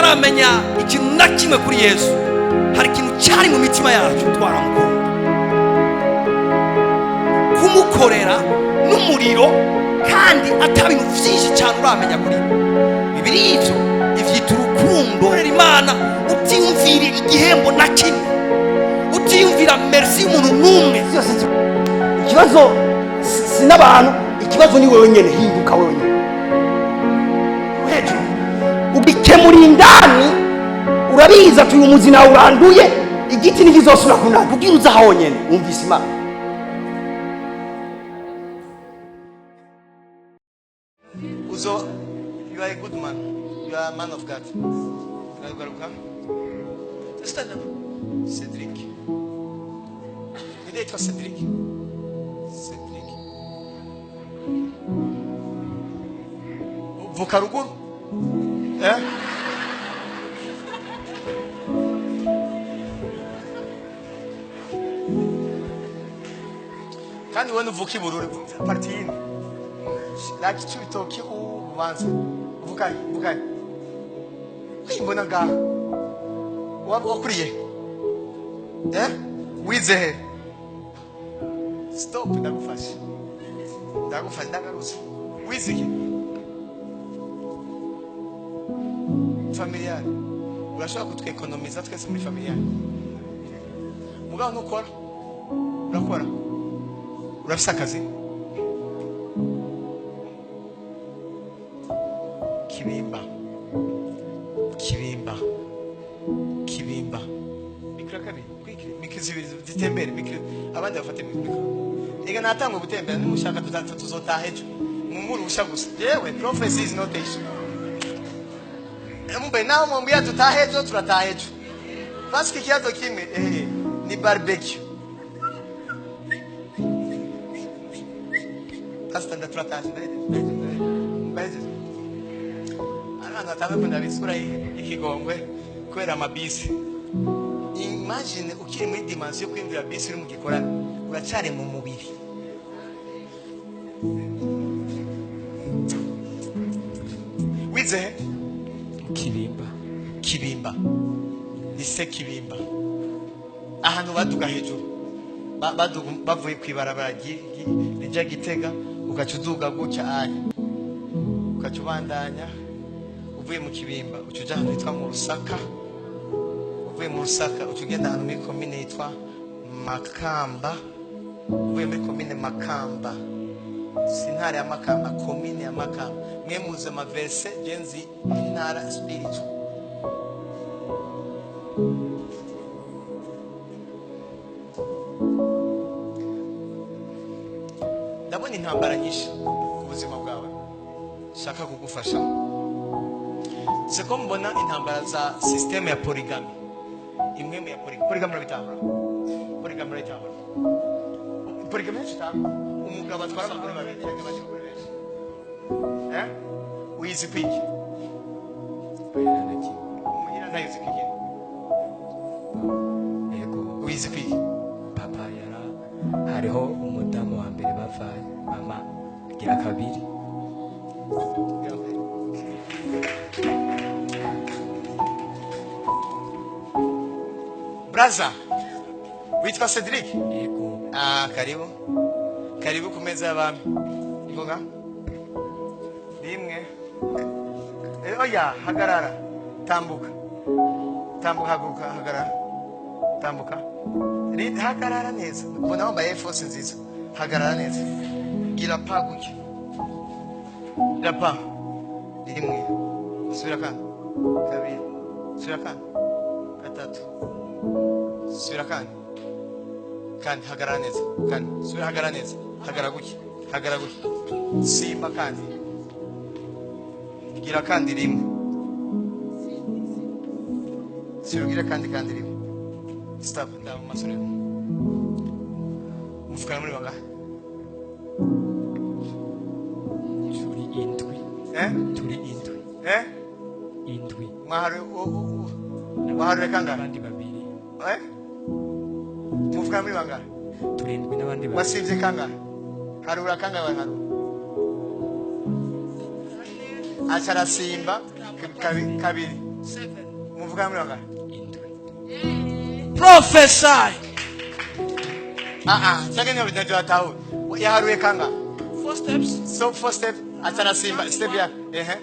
tutaramenya ikintu na kimwe kuri Yesu, hari ikintu cyari mu mitima yacu twaramukunda. Kumukorera n'umuriro kandi atabintu byinshi cyane uramenya kuri Bibiri ivyo ivyita urukundo. Imana utiyumvira igihembo na kimwe, utiyumvira merci y'umuntu n'umwe. Ikibazo sinabantu, ikibazo ni wewe nyene. Hinduka wewe nyene hejuru ubikemura indani. Urabiza tuyu umuzi nawe uranduye, igiti ntikizosubira kunana kugira uzaha wonyene. Umvise Imana. You are a good man. You are a man of God. Stand up. Cedric. It was Cedric. Cedric. Vukaruguru. Eh? Kandi wenu vuki bururi parti yini. Laki chubitoki ubanza. Vukai. Mbona ngaha. Wakuriye. Eh? Wize. Stop, ndagufasha ndagarutse. Wiziki familiar, urashaka kutwekonomiza twese muri familiar. Mugabo nukora urakora, urafise akazi. Kibimba mikro kabi mikizibiri ditembere mikro abandi bafate mikro. Ega natanga ubutembera nimushaka tuzotaha ejo mumuru ushagusa. Yewe prophecy is not issue. Mumbe nawo mumbia tutaha ejo turataha ejo. Paske kiazo kimwe ni barbecue. Hasta nda turataha mbeze. Ana nataka kwenda bisura ikigongwe kwera amabisi. Imagine ukiri muri dimension kwimvira bisi uri mu gikorano uracare mu mubiri. Wize kibimba lise kibimba ahantu baduga hejuru bavuye kwibarabara rija Gitega ugacuduga gucya ari ukacubandanya uvuye mu kibimba ucuja ahantu hitwa mu Rusaka. Uvuye mu Rusaka ucugenda ahantu muri komine yitwa Makamba. Uvuye muri komine Makamba, sintara ya Makamba, komine ya Makamba. Mwe muze amaverse genzi intara spiritual. Ndabona intambara nyinshi ku buzima bwawe shaka kugufasha. Seko mbona intambara za system ya polygamy. Imwe mu ya polygamy rabitahura. Polygamy cyangwa umugabo atwara abagore babiri cyangwa abagore benshi. Wizi kwiki. Umuhira ndayizi kwiki. Yego wizi kwiki. Papa yara hariho umudamu wa mbere bafaye mama gira kabiri. Braza witwa Cedric. Yego. Karibu ku meza y'abami. Ngoga rimwe. Oya hagarara tambuka hagarara tambuka. Hagarara neza. Mbona wambaye force nziza. Hagarara neza. Gira paguke. Rapa rimwe. Subira kandi kabiri. Subira kandi gatatu. Subira kandi hagarara neza. Kandi subira hagarara neza. Hagarara guki. Simba kandi. Gira kandi rimwe. Sirugira kandi rimwe. Stop ndamu masorero. Mufukana muri banga. Turi indwi. Indwi. Mwaharu kanga abandi babiri. Mufukana muri banga. Turindwi n'abandi babiri. Wasivye kanga. Harura kanga wa haru. Achara simba kabiri. muvuga muri wanga Prophesy. Chake ni binajua tao yaharuye kanga 4 steps. so 4 steps atara simba step ya 2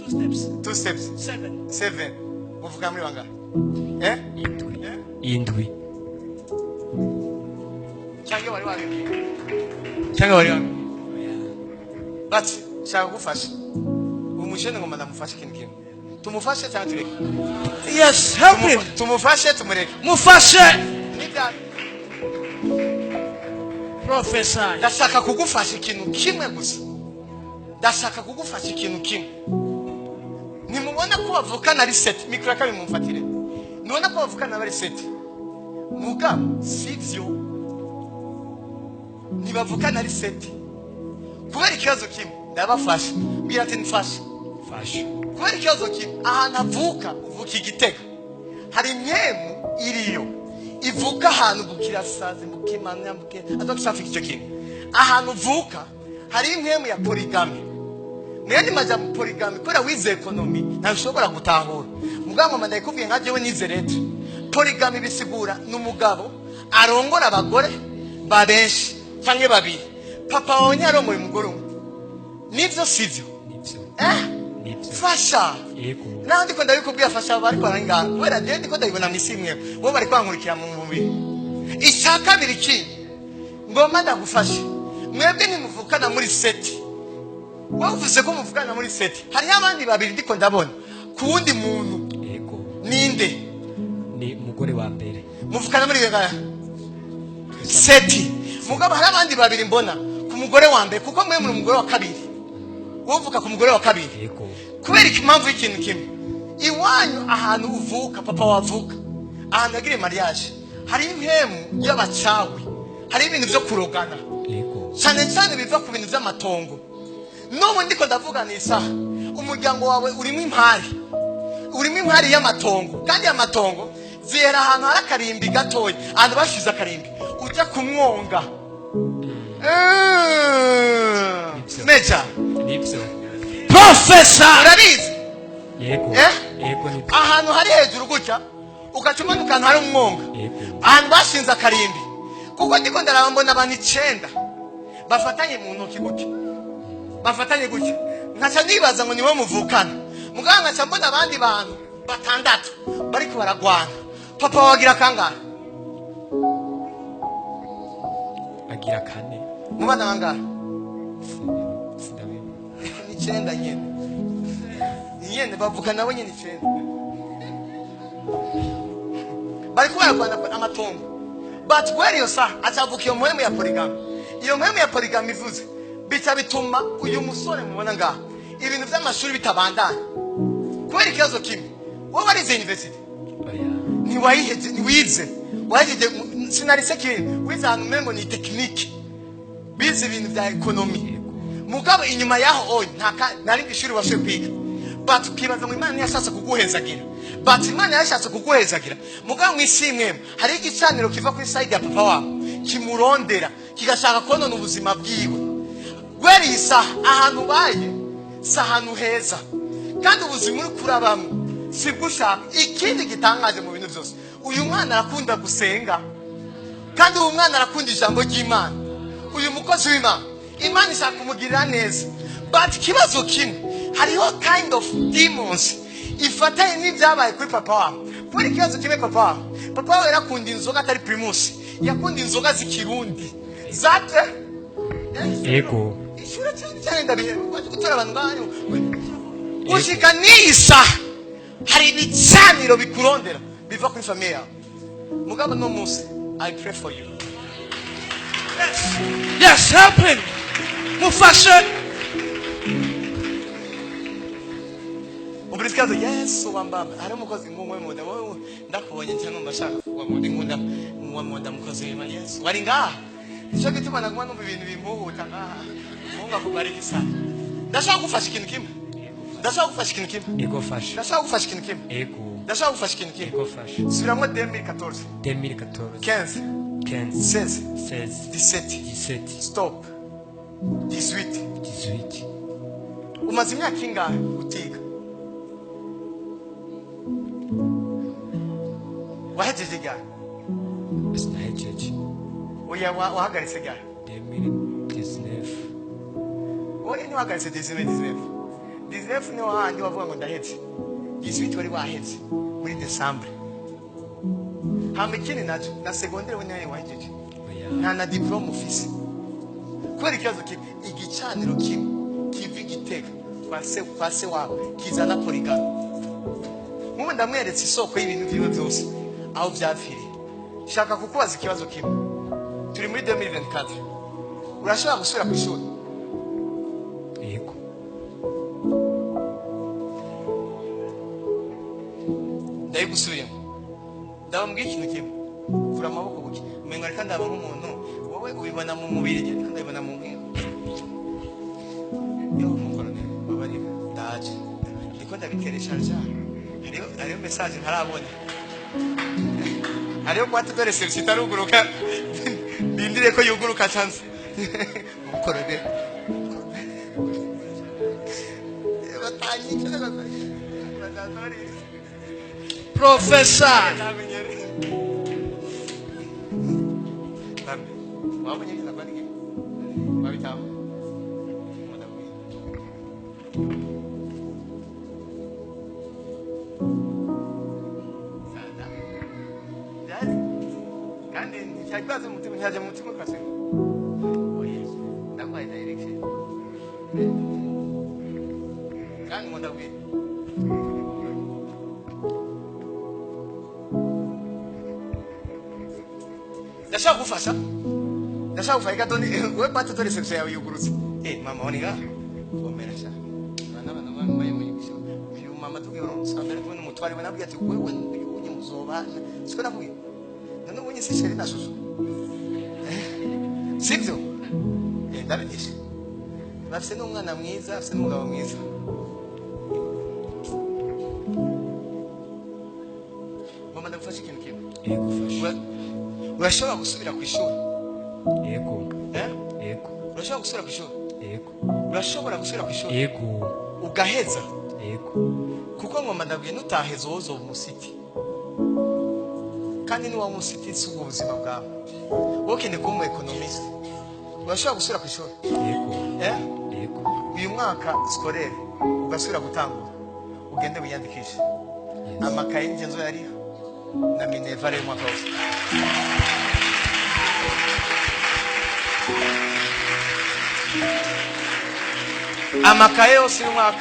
steps. 2 steps 7 muvuga muri wanga indwi Chake wali but shaka gufasha umushene ngoma ndamufasha ikintu kimwe tumufashe cyangwa tureke Yes, help him. tumufashe tumureke Mufashe. nida Prophesy. ndashaka kugufasha ikintu kimwe gusa ndashaka kugufasha ikintu kimwe nimubona ko bavukana ari set mikro kabi mumfatire nibona ko bavukana ari set mugabo sivyo nibavukana ari set kubera ikibazo kimwe ndabafasha mbira ati nfasha kubera ikibazo kimwe ahantu avuka uvuka igitega hari imyemu iriyo ivuka ahantu bukirasaze mukimana muke adokishafika icyo kintu ahantu uvuka hari imyemu ya polygamy mwene maja mu polygamy kubera wize economy ntashobora gutahura mugabo manda ikubwiye nka jewe nize leta polygamy bisigura n'umugabo arongora abagore babenshi canke babiri papa wonye arongoye umugore umwe nivyo sivyo fasha nandi ko ndabikubwiye fasha bari kwa nganga kubera je ndiko ndabibona misimwe bo bari kwankurikira mu mubiri ishaka biriki ngoma ndagufasha mwebwe nimuvukana muri seti wavuze ko muvukana muri seti hari abandi babiri ndiko ndabona ku wundi muntu ninde ni umugore wa mbere muvukana muri ngaya seti mugabo hari abandi babiri mbona ku mugore wa mbere kuko mwe muri umugore wa kabiri wovuka ku mugore wa kabiri kubera impamvu y'ikintu kimwe iwanyu ahantu uvuka papa wavuka ahantu agire mariage hari impemu y'abacawe hari ibintu byo kurogana cyane cyane biva ku bintu by'amatongo n'ubu ndiko ndavuga nisa umuryango wawe urimo impari y'amatongo kandi amatongo zihera ahantu hari akarimbi gatoya ahantu bashize akarimbi ujya kumwonga meja Professor. urabizi yego ahantu hari hejuru gutya ugacuma n'ukantu hari umwonga ahantu bashinze akarimbi kuko ndiko ndarambona abantu 9 bafatanye mu ntoki gutya bafatanye gutya nkaca nibaza ngo niwe muvukana muganga nkaca mbona abandi bantu 6 bariko baragwana papa wagira kangahe agira 4 mu bana bangahe 9 nyene bavukana nabo nyene 9 bariko baragwana amatongo but where you sa achavuka iyo muhemu ya polygamy iyo muhemu ya polygamy ivuze bica bituma uyu musore mubona ngaha ibintu by'amashuri bitabandana kubera ikibazo kimwe wowe warize university ntiwize wahejeje sinarise kintu wize ahantu umengo ni tekinike bize ibintu bya economy mugabo inyuma yaho oyi nari ishuri washoye kwiga but ukibaza ngo Imana yashatse kuguhezagira but Imana yashatse kuguhezagira mugabo mwisimwe hari igicaniro kiva kuri side ya papa wawe kimurondera kigashaka konona ubuzima bwiwe gweri isa ahantu baye sahantu heza kandi ubuzima uri kurabamo sigushaka ikindi gitangaje mu bintu byose uyu mwana arakunda gusenga kandi uyu mwana arakunda ijambo ry'Imana uyu mukozi w'Imana Imana ishaka kumugirira neza but kibazo kimwe hariho kind of demons ifatanye n'ibyabaye kuri papa wawe kuri kibazo kimwe papa wawe yarakunda inzoga atari primus yakunda inzoga z'ikirundi zate yego ishura cyane ndabihe waje gutora abantu banyu ushika nisa hari ibicaniro bikurondera biva kuri famille yawe mugabo no munsi I pray for you. Yes, help him. Mufashe. Ubrisikazo yes wambamba. Hari umukozi ngumwe mu ndabo ndakubonye cyane mbashaka kuba mu ndimunda mu ndamukozi w'Imana Yesu. Wari ngaha. Icyo gituma naguma numva ibintu bimuhuta ngaha. Mungu akubariki sana. Ndashaka gufasha ikintu kimwe. Ego fasha. Ndashaka gufasha ikintu kimwe. Ego. Ndashaka gufasha ikintu kimwe. Ego fasha. Subiramo 2014. 2014. 15. 16. 17. Stop. 18. Umaze imyaka ingahe utiga? wahejeje gari sinahejeje oya wahagaritse gari 2019 oya wahagaritse 2019 ni wahandi wavuga ngo ndahetse 18 wari wahetse muri December hama ikindi nacyo na segondere we nawe wahejeje nta na diplome office kubera ikibazo igicaniro kiva igitega kwa se wawe kizana porigano mubu ndamweretse isoko y'ibintu byiwe byose aho byapfiriye shaka kukubaza ikibazo kimwe turi muri 2024 urashobora gusubira ku ishuri yego ndayigusubiyemo ndabambwiye ikintu kimwe vura amaboko buke umenga reka ndaba nk'umuntu wowe ubibona mu mubiri njye ndabibona mu nkero yo mukorane babari ndaje ndiko ndabikeresha cyane hariyo message ntarabona hariyo kwata dore service itaruguruka ndindire ko yuguruka chance mukorane batanyike batanyike Professor. Wabonye ngiza kwani ngi? Wabitaho. Sada. Dad. Kandi cyagbaze mutima cyaje mutima kase. Oye. Ndakwaye direction. Kandi mundabwi. Ndashaka kufasha. Ndashaka kufanya toni wewe pata toni sekse yawe yugurutse. Mama oniga. Komeresha. Bana mbaye muyibisho. Uyu mama tugero sambere ko n'umutwari we nabwiye ati wewe unye muzobana. Siko navuye. None ubunye si sheri na susu. Sibyo? Ndabigisha. Bafise n'umwana mwiza, afise n'umugabo mwiza. Mama ndagufasha ikintu kimwe. Yego fasha. Urashobora gusubira ku ishuri? Yego. Yego. Urashobora gusubira ku ishuri? Yego. Urashobora gusubira ku ishuri? Yego. Ugaheza? Yego. Kuko ngoma ndabwiye nutaheza wozo umusiti. Kandi ni wa musiti si ubwo buzima bwawe. Wokende kuba umu economist. Urashobora gusubira ku ishuri? Yego. Yego. Uyu mwaka scolaire ugasubira gutangura. Ugende wiyandikishe. Amakaye n'ingenzo yariho. Na minevare y'umwaka wose. Amakaye yose y'umwaka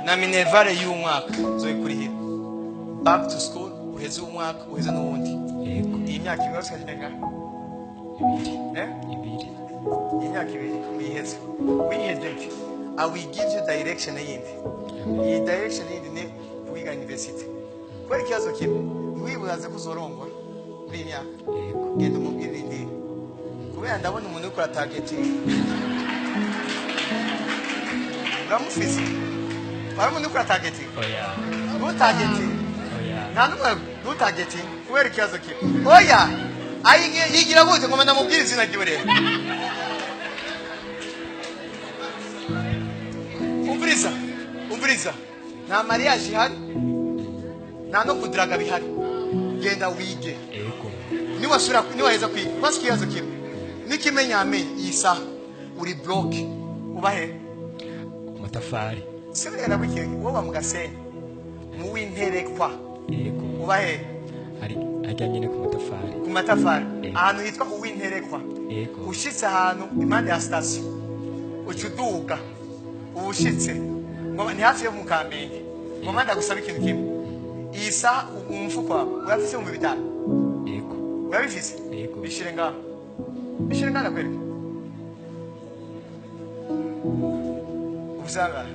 na minevare y'umwaka zoye kurihira. Back to school uheze umwaka uheze n'uwundi. Yego. Iyi myaka ibiri yose kajenga? Ibiri. Iyi myaka ibiri uyiheze. Uyiheze I will give you direction yindi. Iyi direction yindi ni kwiga university. Kweli kibazo kimwe wibuzaze kuzorongwa muri iyi myaka. Yego. Genda umubwire indi. Kubera ndabona umuntu ukora targeting. Uramufise. Umuntu ukora targeting. Oya. Go targeting. Oya. Nta numwe go targeting. Kubera ikibazo kimwe. Oya. Yigira gute ngo ndamubwire izina ryiwe rero. Umviriza. Nta mariage ihari. Nta no kudiraga bihari. Genda wige. Yego. Niwaheza kwiga. Basi kibazo kimwe. Nikimenya amenye iyi saha uri block. Ubahe. Matafari. Sibira nabiki wowe bamugasenye. Mu winterekwa. Yego. Ubahe. Ari ajyanye no ku matafari. Ku matafari. Yego. Ahantu hitwa uwinterekwa. Yego. Ushitse ahantu impande ya station. Ucuduga. Ubushitse. Ngo ni hafi yo mu Kamenge. Ngo manda gusaba ikintu kimwe. Isa umfuko wawe urafise mu bitaro. Yego. Urabifise? Yego. Bishire ngaho. Bishire ngaho kweli. Ubuzanga.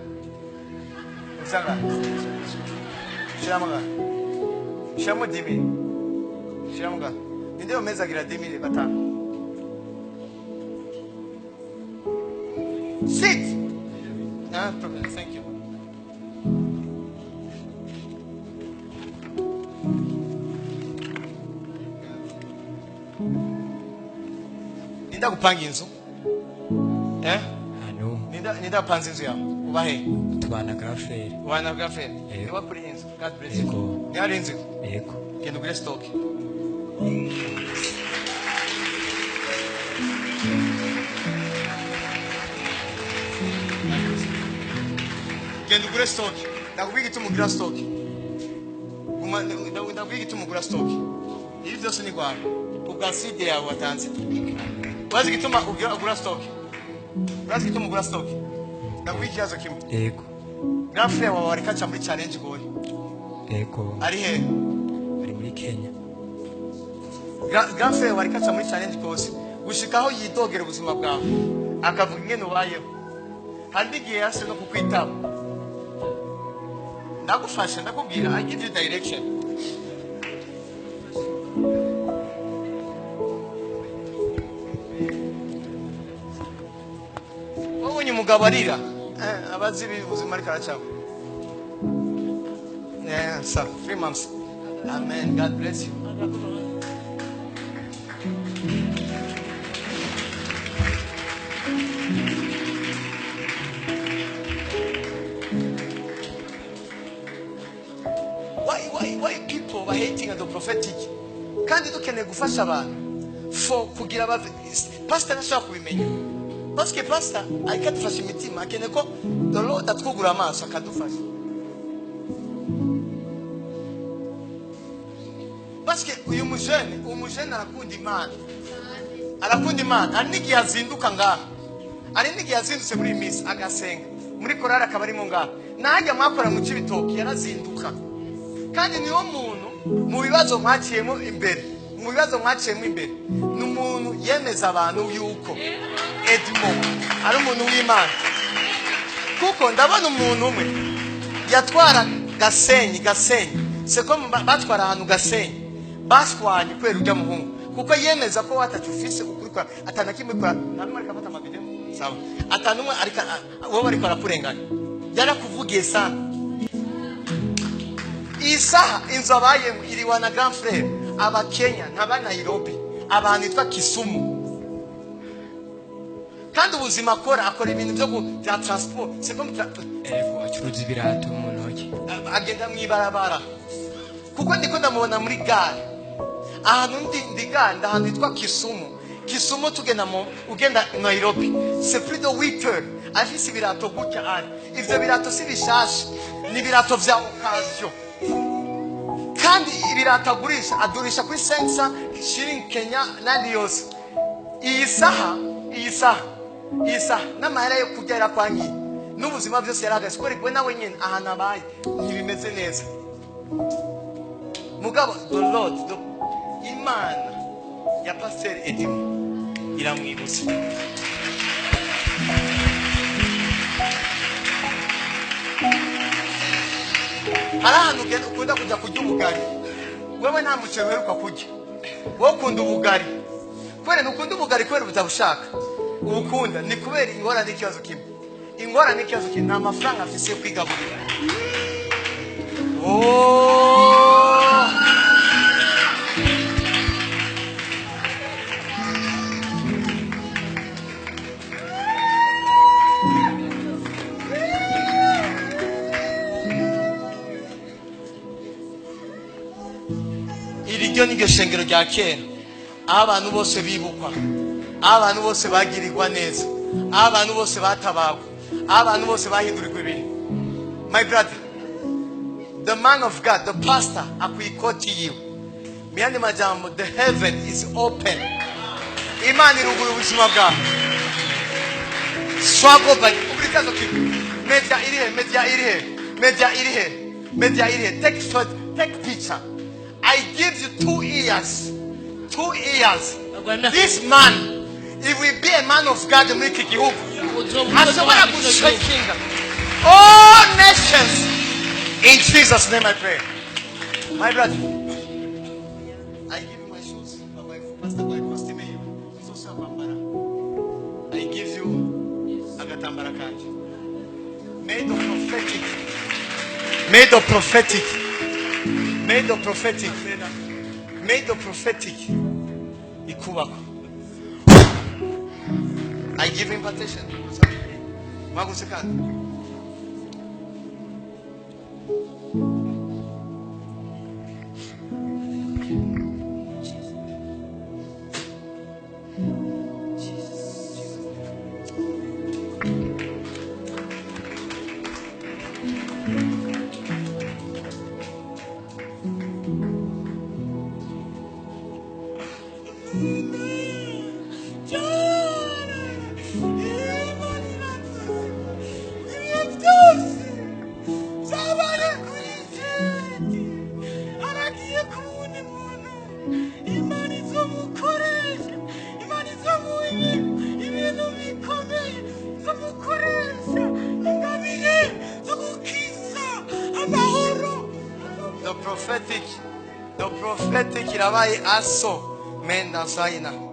Shiramo ngaho. Shiramo 10,000. Shiramo ngaho. Ninde umeza gira 10,000 batanu. Sit. No problem. Thank you. Ninda kupanga inzu. Ano. Ninda panza inzu yawe. ubahe tubana grafere wana gafe Yego. niba kuri inzu God bless Yego. you yarinze yego genda ugure stock genda ugure stock ndakubwiye ituma ugura stock ndakubwiye ituma ugura stock ibi byose ni gwawe ubwa side yawe watanze wazi gituma ugura stock wazi gituma ugura stock ndakubwiye ikibazo kimwe yego grafre wawe ari kaca muri challenge goye yego ari he ari muri Kenya grafre wawe ari kaca muri challenge kose gushikaho yidogera ubuzima bwawe akavuga ingene ubayeho handi gihe yase no kukwitaba ndagufasha ndakubwira I give you direction wowe umugabo arira abazi ubuzima ariko aracamo so 3 months amen God bless you why people are hating the prophetic kandi dukeneye gufasha abantu for kugira bave pastor nashaka kubimenya parce que pastor ayikadufasha imitima akeneye ko the Lord atwugura amaso akadufasha parce que uyu mujene arakunda imana ari n'igihe azinduka ngaha ari n'igihe yazindutse muri iyi minsi agasenga muri korari akaba arimo ngaha najya mwakora mu Cibitoki yarazinduka kandi niyo muntu mu bibazo mwaciyemo imbere ni umuntu yemeza abantu yuko Edmond ari umuntu w'Imana kuko ndabona umuntu umwe yatwara Gasenyi seko batwara ahantu Gasenyi bashwanye kwera ujya muhungu kuko yemeza ko watacufise ukurikwa atanakimwe kwa namwe ariko afata amavideo sawa atanumwe ariko wowe ariko arakurenganya yarakuvugiye sana isaha inzu abayemo iriwa na grand frère aba Kenya ntaba Nairobi abantu itwa Kisumu kandi ubuzima akora ibintu bya transport c'est comme yego acuruza ibirato mu ntoki agenda mwibarabara kuko ndiko ndamubona muri gare ahantu ndiganda ahantu itwa Kisumu ugenda Nairobi c'est plus de 8 heures afise ibirato gutya ari ivyo birato si bishasha ni birato vya occasion kandi ibirato adurisha kuri 500 shilling Kenya nandi yose iyi saha n'amahera yo kugera kwangi n'ubuzima byose yaragase ko rikwe nawe nyine ahantu abaye ntibimeze neza mugabo the Lord Imana ya Pastor Edmond iramwibutsa harahantu ukunda kujya kurya ubugari wewe nta muceri uheruka kurya wowe ukunda ubugari kubera nukunda ubugari kubera utabushaka ubukunda ni kubera ingorane n'ikibazo kimwe nta mafaranga afise yo kwigaburira iryo niryo shengero rya kera aho abantu bose bibukwa aho abantu bose bagirirwa neza aho abantu bose batabagwa aho abantu bose bahindurirwa ibintu my brother the man of God the pastor akwikoti yiwe miyandi majambo the heaven is open Imana irugura ubuzima bwawe struggle by ubrikazo kitu media irihe take picture I give you 2 years. This man, if we be a man of God, make it you. All nations, in Jesus' name I pray. My brother, I give you my shoes, my pastor, my costume. I give you agatambara kanje. Made of prophetic. Ikubako. I give invitation. Magusekana. The prophetic irabaye aso menda sayina